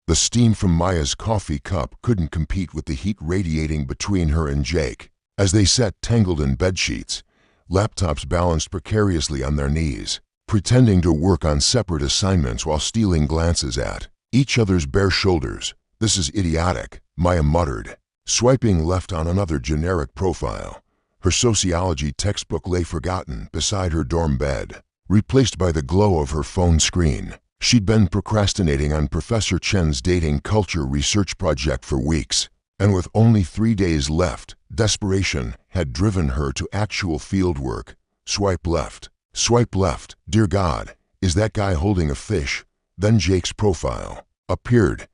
The steam from Maya's coffee cup couldn't compete with the heat radiating between her and Jake. As they sat tangled in bedsheets, laptops balanced precariously on their knees, pretending to work on separate assignments while stealing glances at each other's bare shoulders. "This is idiotic," Maya muttered, swiping left on another generic profile. Her sociology textbook lay forgotten beside her dorm bed, replaced by the glow of her phone screen. She'd been procrastinating on Professor Chen's dating culture research project for weeks, and with only 3 days left, desperation had driven her to actual field work. Swipe left. Swipe left. Dear God, is that guy holding a fish? Then Jake's profile appeared.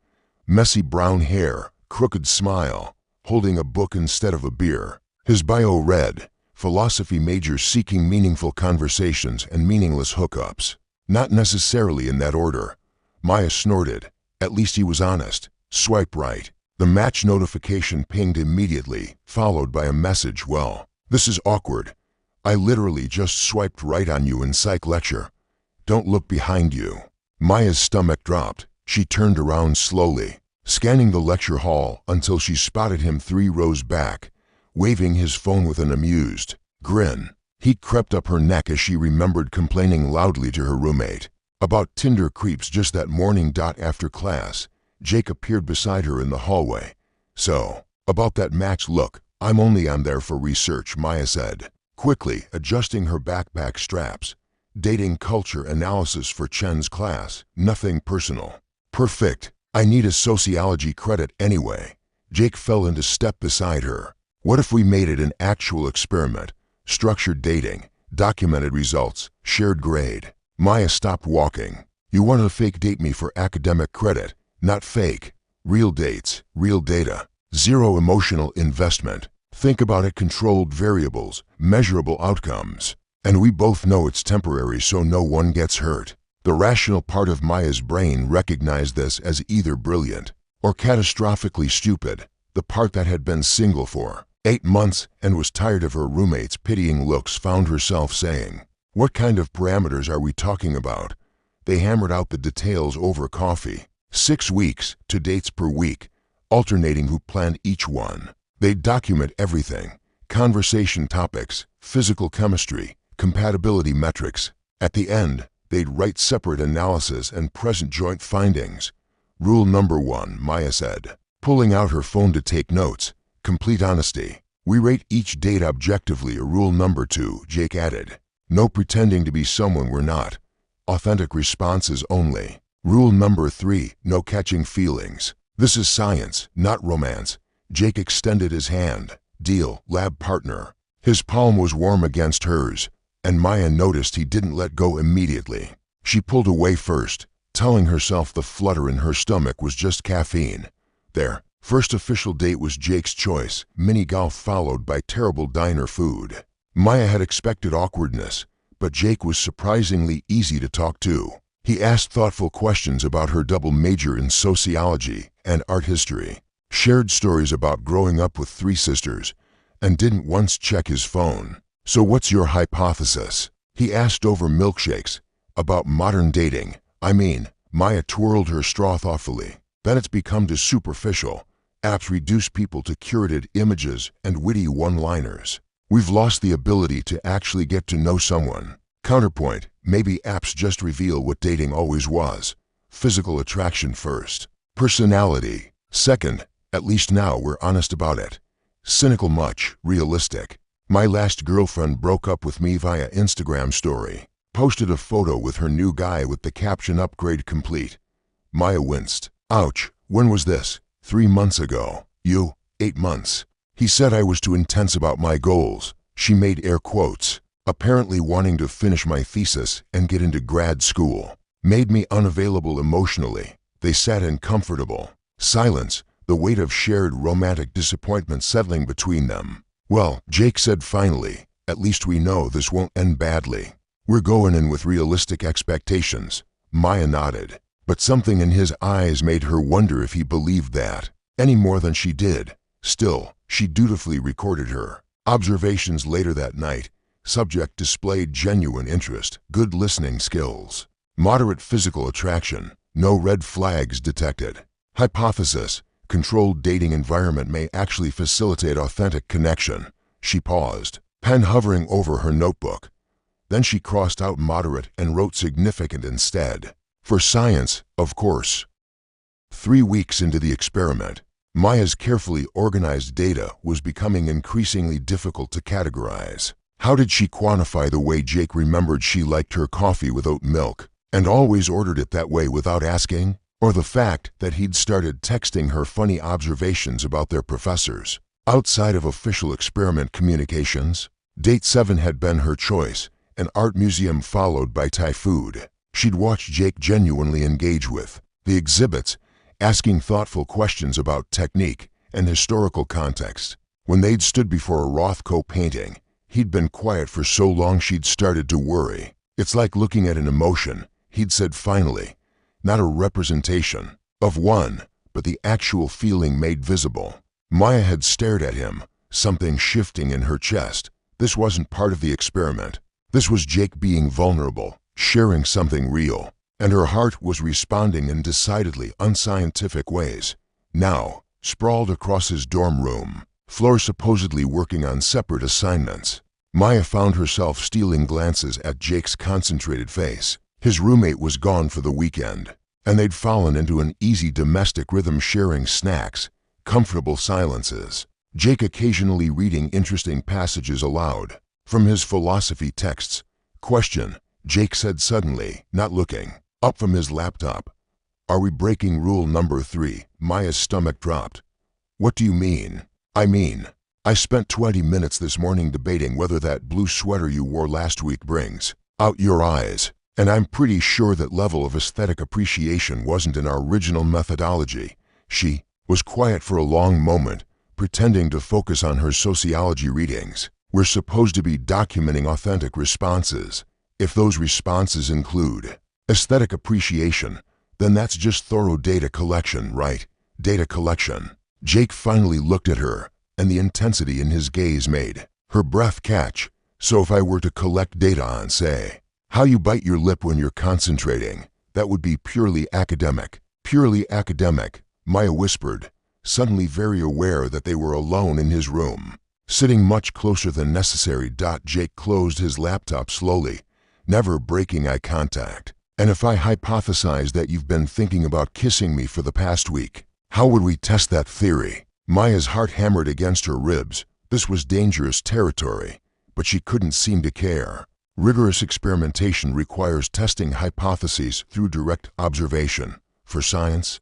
Messy brown hair, crooked smile, holding a book instead of a beer. His bio read, philosophy major seeking meaningful conversations and meaningless hookups. Not necessarily in that order. Maya snorted. At least he was honest. Swipe right. The match notification pinged immediately, followed by a message. "Well, this is awkward. I literally just swiped right on you in psych lecture. Don't look behind you." Maya's stomach dropped. She turned around slowly, scanning the lecture hall until she spotted him 3 rows back, waving his phone with an amused grin. Heat crept up her neck as she remembered complaining loudly to her roommate about Tinder creeps just that morning. After class, Jake appeared beside her in the hallway. "So, about that match, look, I'm only on there for research," Maya said, quickly adjusting her backpack straps. "Dating culture analysis for Chen's class, nothing personal." "Perfect. I need a sociology credit anyway." Jake fell into step beside her. "What if we made it an actual experiment? Structured dating, documented results, shared grade." Maya stopped walking. "You want to fake date me for academic credit? Not fake. Real dates, real data. Zero emotional investment. Think about it, controlled variables, measurable outcomes. And we both know it's temporary, so no one gets hurt." The rational part of Maya's brain recognized this as either brilliant or catastrophically stupid. The part that had been single for 8 months and was tired of her roommate's pitying looks found herself saying, "What kind of parameters are we talking about?" They hammered out the details over coffee. 6 weeks, 2 dates per week, alternating who planned each one. They'd document everything: conversation topics, physical chemistry, compatibility metrics. At the end, they'd write separate analysis and present joint findings. "Rule number 1, Maya said, pulling out her phone to take notes. Complete honesty. We rate each date objectively. Rule number 2, Jake added. No pretending to be someone we're not. Authentic responses only. Rule number 3, no catching feelings. This is science, not romance." Jake extended his hand. "Deal, lab partner." His palm was warm against hers, and Maya noticed he didn't let go immediately. She pulled away first, telling herself the flutter in her stomach was just caffeine. Their first official date was Jake's choice, mini golf followed by terrible diner food. Maya had expected awkwardness, but Jake was surprisingly easy to talk to. He asked thoughtful questions about her double major in sociology and art history, shared stories about growing up with 3 sisters, and didn't once check his phone. "So what's your hypothesis?" he asked over milkshakes. "About modern dating, I mean." Maya twirled her straw thoughtfully. "Then it's become too superficial. Apps reduce people to curated images and witty one-liners. We've lost the ability to actually get to know someone." Counterpoint, maybe apps just reveal what dating always was. Physical attraction first. Personality second. At least now we're honest about it. Cynical much, realistic. "My last girlfriend broke up with me via Instagram story. Posted a photo with her new guy with the caption upgrade complete." Maya winced. "Ouch, when was this?" 3 months ago. "You?" 8 months. "He said I was too intense about my goals." She made air quotes. "Apparently wanting to finish my thesis and get into grad school. Made me unavailable emotionally." They sat in comfortable silence, the weight of shared romantic disappointment settling between them. "Well," Jake said finally, "at least we know this won't end badly. We're going in with realistic expectations." Maya nodded, but something in his eyes made her wonder if he believed that, any more than she did. Still, she dutifully recorded her observations later that night. Subject displayed genuine interest, good listening skills, moderate physical attraction, no red flags detected. Hypothesis: controlled dating environment may actually facilitate authentic connection. She paused, pen hovering over her notebook. Then she crossed out moderate and wrote significant instead. For science, of course. 3 weeks into the experiment, Maya's carefully organized data was becoming increasingly difficult to categorize. How did she quantify the way Jake remembered she liked her coffee with oat milk, and always ordered it that way without asking? Or the fact that he'd started texting her funny observations about their professors? Outside of official experiment communications, Date 7 had been her choice, an art museum followed by Thai food. She'd watched Jake genuinely engage with the exhibits, asking thoughtful questions about technique and historical context. When they'd stood before a Rothko painting, he'd been quiet for so long she'd started to worry. It's like looking at an emotion, he'd said finally. Not a representation of one, but the actual feeling made visible. Maya had stared at him, something shifting in her chest. This wasn't part of the experiment. This was Jake being vulnerable, sharing something real, and her heart was responding in decidedly unscientific ways. Now, sprawled across his dorm room, Fleur supposedly working on separate assignments, Maya found herself stealing glances at Jake's concentrated face. His roommate was gone for the weekend, and they'd fallen into an easy domestic rhythm, sharing snacks, comfortable silences, Jake occasionally reading interesting passages aloud from his philosophy texts. Question, Jake said suddenly, not looking up from his laptop. Are we breaking rule number 3? Maya's stomach dropped. What do you mean? I spent 20 minutes this morning debating whether that blue sweater you wore last week brings out your eyes. And I'm pretty sure that level of aesthetic appreciation wasn't in our original methodology. She was quiet for a long moment, pretending to focus on her sociology readings. We're supposed to be documenting authentic responses. If those responses include aesthetic appreciation, then that's just thorough data collection, right? Data collection. Jake finally looked at her, and the intensity in his gaze made her breath catch. So if I were to collect data on, say, how you bite your lip when you're concentrating, that would be purely academic. Purely academic, Maya whispered, suddenly very aware that they were alone in his room, sitting much closer than necessary. Jake closed his laptop slowly, never breaking eye contact. And if I hypothesize that you've been thinking about kissing me for the past week, how would we test that theory? Maya's heart hammered against her ribs. This was dangerous territory, but she couldn't seem to care. Rigorous experimentation requires testing hypotheses through direct observation. For science,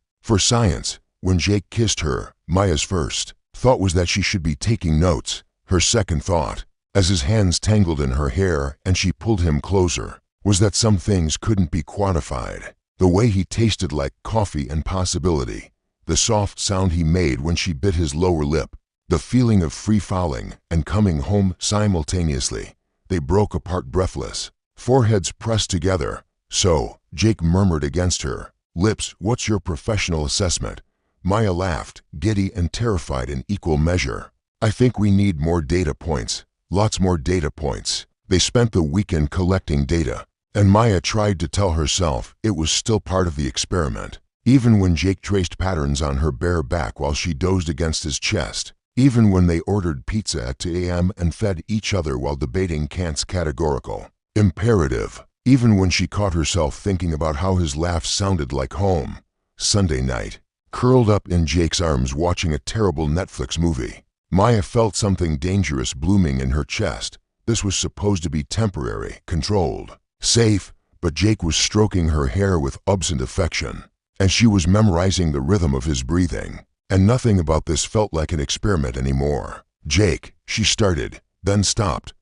when Jake kissed her, Maya's first thought was that she should be taking notes. Her second thought, as his hands tangled in her hair and she pulled him closer, was that some things couldn't be quantified. The way he tasted like coffee and possibility, the soft sound he made when she bit his lower lip, the feeling of free falling and coming home simultaneously. They broke apart breathless, foreheads pressed together. So, Jake murmured against her lips, what's your professional assessment? Maya laughed, giddy and terrified in equal measure. I think we need more data points, lots more data points. They spent the weekend collecting data, and Maya tried to tell herself it was still part of the experiment. Even when Jake traced patterns on her bare back while she dozed against his chest, even when they ordered pizza at 2 a.m. and fed each other while debating Kant's categorical imperative, even when she caught herself thinking about how his laugh sounded like home. Sunday night, curled up in Jake's arms watching a terrible Netflix movie, Maya felt something dangerous blooming in her chest. This was supposed to be temporary, controlled, safe, but Jake was stroking her hair with absent affection, and she was memorizing the rhythm of his breathing. And nothing about this felt like an experiment anymore. Jake, she started, then stopped.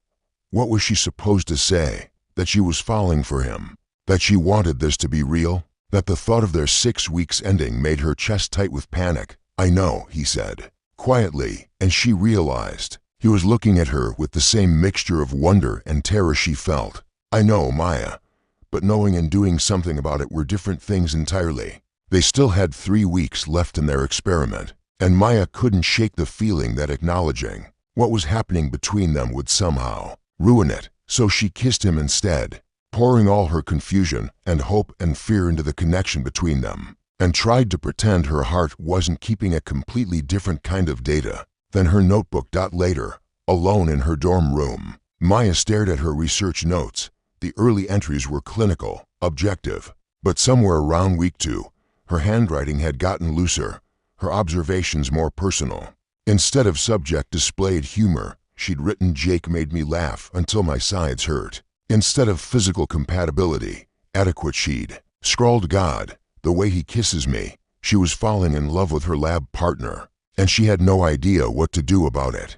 What was she supposed to say? That she was falling for him? That she wanted this to be real? That the thought of their 6 weeks ending made her chest tight with panic? I know, he said, quietly, and she realized. He was looking at her with the same mixture of wonder and terror she felt. I know, Maya. But knowing and doing something about it were different things entirely. They still had 3 weeks left in their experiment, and Maya couldn't shake the feeling that acknowledging what was happening between them would somehow ruin it. So she kissed him instead, pouring all her confusion and hope and fear into the connection between them. and tried to pretend her heart wasn't keeping a completely different kind of data than her notebook. Later, alone in her dorm room, Maya stared at her research notes. The early entries were clinical, objective, but somewhere around week 2, her handwriting had gotten looser, her observations more personal. Instead of subject displayed humor, she'd written "Jake made me laugh until my sides hurt." Instead of physical compatibility, adequate, she'd scrawled "God, the way he kisses me." She was falling in love with her lab partner, and she had no idea what to do about it.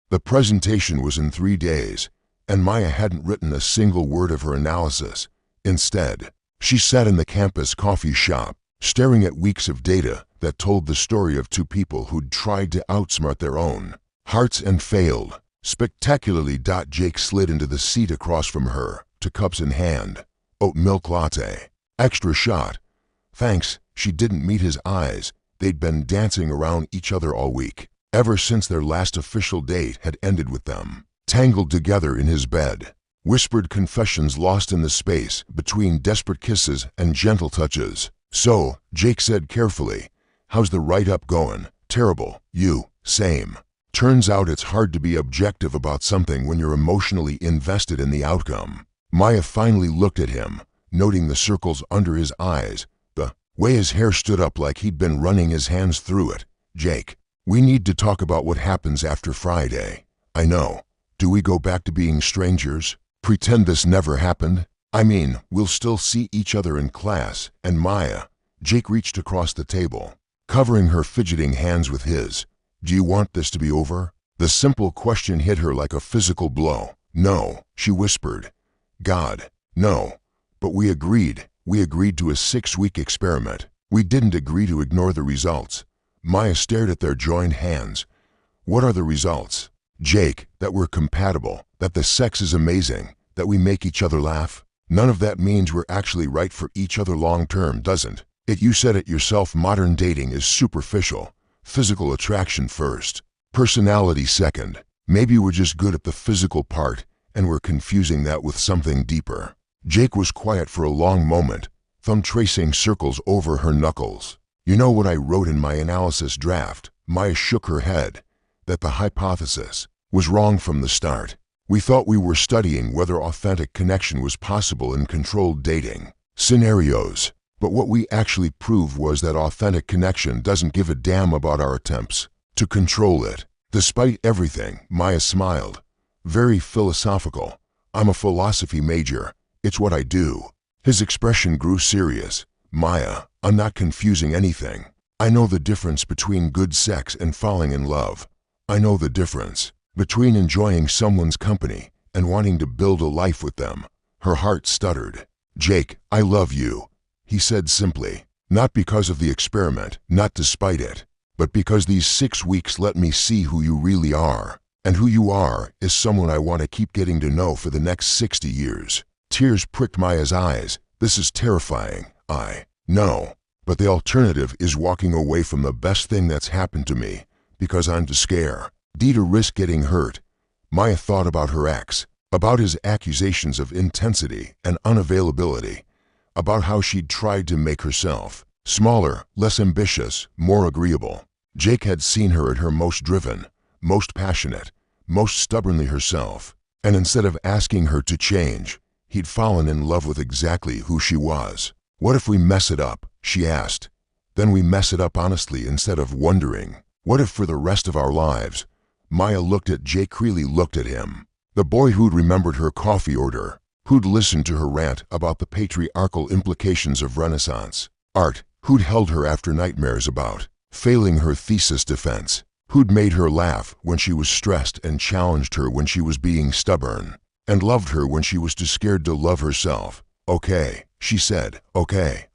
The presentation was in 3 days, and Maya hadn't written a single word of her analysis. Instead, she sat in the campus coffee shop, staring at weeks of data that told the story of 2 people who'd tried to outsmart their own hearts and failed spectacularly. Jake slid into the seat across from her, 2 cups in hand. "Oat milk latte. Extra shot." "Thanks." She didn't meet his eyes. They'd been dancing around each other all week, ever since their last official date had ended with them tangled together in his bed. Whispered confessions lost in the space between desperate kisses and gentle touches. "So," Jake said carefully, "how's the write-up going?" "Terrible." "You?" "Same." Turns out it's hard to be objective about something when you're emotionally invested in the outcome. Maya finally looked at him, noting the circles under his eyes, the way his hair stood up like he'd been running his hands through it. "Jake, we need to talk about what happens after Friday." "I know. Do we go back to being strangers? Pretend this never happened? I mean, we'll still see each other in class, and Maya..." Jake reached across the table, covering her fidgeting hands with his. "Do you want this to be over?" The simple question hit her like a physical blow. "No," she whispered. "God, no. But we agreed. We agreed to a 6-week experiment. We didn't agree to ignore the results." Maya stared at their joined hands. "What are the results?" "Jake, that we're compatible, that the sex is amazing, that we make each other laugh. None of that means we're actually right for each other long term, doesn't it? You said it yourself, modern dating is superficial. Physical attraction first, personality second. Maybe we're just good at the physical part, and we're confusing that with something deeper." Jake was quiet for a long moment, thumb tracing circles over her knuckles. "You know what I wrote in my analysis draft?" Maya shook her head. "That the hypothesis was wrong from the start. We thought we were studying whether authentic connection was possible in controlled dating scenarios. But what we actually proved was that authentic connection doesn't give a damn about our attempts to control it." "Despite everything," Maya smiled. "Very philosophical. I'm a philosophy major. It's what I do." His expression grew serious. "Maya, I'm not confusing anything. I know the difference between good sex and falling in love. I know the difference between enjoying someone's company and wanting to build a life with them." Her heart stuttered. "Jake, I love you," he said simply. "Not because of the experiment, not despite it, but because these 6 weeks let me see who you really are. And who you are is someone I want to keep getting to know for the next 60 years. Tears pricked Maya's eyes. "This is terrifying. I know. But the alternative is walking away from the best thing that's happened to me, because I'm too scared to risk getting hurt." Maya thought about her ex, about his accusations of intensity and unavailability, about how she'd tried to make herself smaller, less ambitious, more agreeable. Jake had seen her at her most driven, most passionate, most stubbornly herself, and instead of asking her to change, he'd fallen in love with exactly who she was. "What if we mess it up?" she asked. "Then we mess it up honestly instead of wondering. What if for the rest of our lives?" Maya looked at Jake. Really looked at him. The boy who'd remembered her coffee order, who'd listened to her rant about the patriarchal implications of Renaissance art, who'd held her after nightmares about failing her thesis defense, who'd made her laugh when she was stressed and challenged her when she was being stubborn, and loved her when she was too scared to love herself. "Okay," she said. "Okay.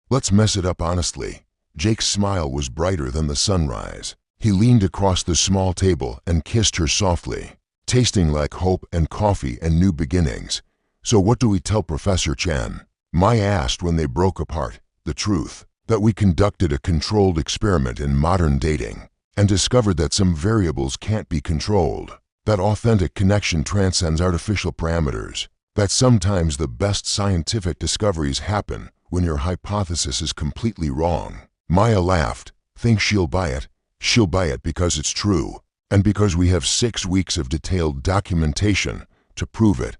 Let's mess it up honestly." Jake's smile was brighter than the sunrise. He leaned across the small table and kissed her softly, tasting like hope and coffee and new beginnings. "So what do we tell Professor Chen?" Maya asked when they broke apart. "The truth, that we conducted a controlled experiment in modern dating and discovered that some variables can't be controlled, that authentic connection transcends artificial parameters, that sometimes the best scientific discoveries happen when your hypothesis is completely wrong. Maya laughed. Think she'll buy it? She'll buy it because it's true, and because we have 6 weeks of detailed documentation to prove it.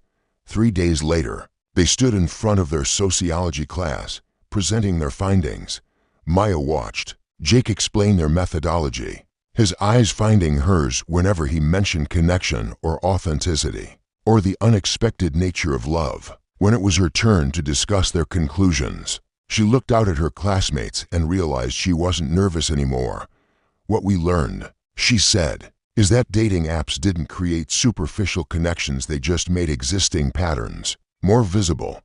3 days later, they stood in front of their sociology class, presenting their findings. Maya watched. Jake explained their methodology, his eyes finding hers whenever he mentioned connection or authenticity, or the unexpected nature of love. When it was her turn to discuss their conclusions, she looked out at her classmates and realized she wasn't nervous anymore. What we learned, she said, is that dating apps didn't create superficial connections, they just made existing patterns more visible.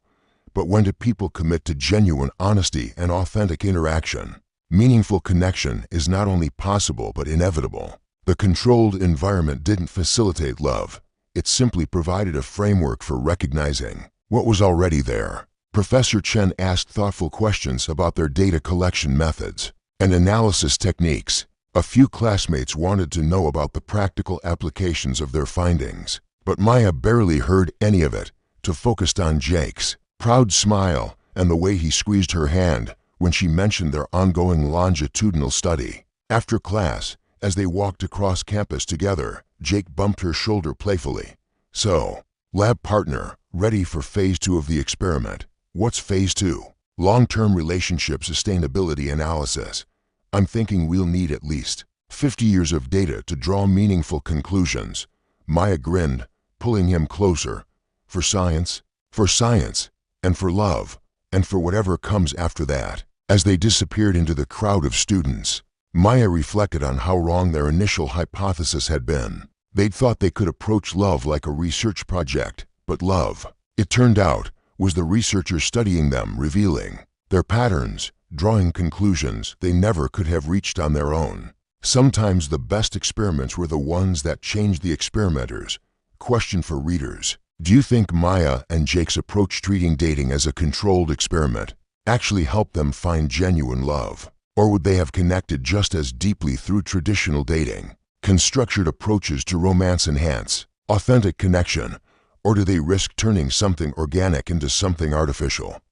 But when do people commit to genuine honesty and authentic interaction? Meaningful connection is not only possible but inevitable. The controlled environment didn't facilitate love. It simply provided a framework for recognizing what was already there. Professor Chen asked thoughtful questions about their data collection methods and analysis techniques. A few classmates wanted to know about the practical applications of their findings, but Maya barely heard any of it. To focused on Jake's proud smile and the way he squeezed her hand when she mentioned their ongoing longitudinal study. After class, as they walked across campus together, Jake bumped her shoulder playfully. So, lab partner, ready for phase 2 of the experiment. What's phase 2? Long-term relationship sustainability analysis. I'm thinking we'll need at least 50 years of data to draw meaningful conclusions. Maya grinned, pulling him closer. For science, and for love, and for whatever comes after that. As they disappeared into the crowd of students, Maya reflected on how wrong their initial hypothesis had been. They'd thought they could approach love like a research project, but love, it turned out, was the researchers studying them, revealing their patterns, drawing conclusions they never could have reached on their own. Sometimes the best experiments were the ones that changed the experimenters. Question for readers. Do you think Maya and Jake's approach treating dating as a controlled experiment actually helped them find genuine love? Or would they have connected just as deeply through traditional dating? Can structured approaches to romance enhance authentic connection? Or do they risk turning something organic into something artificial?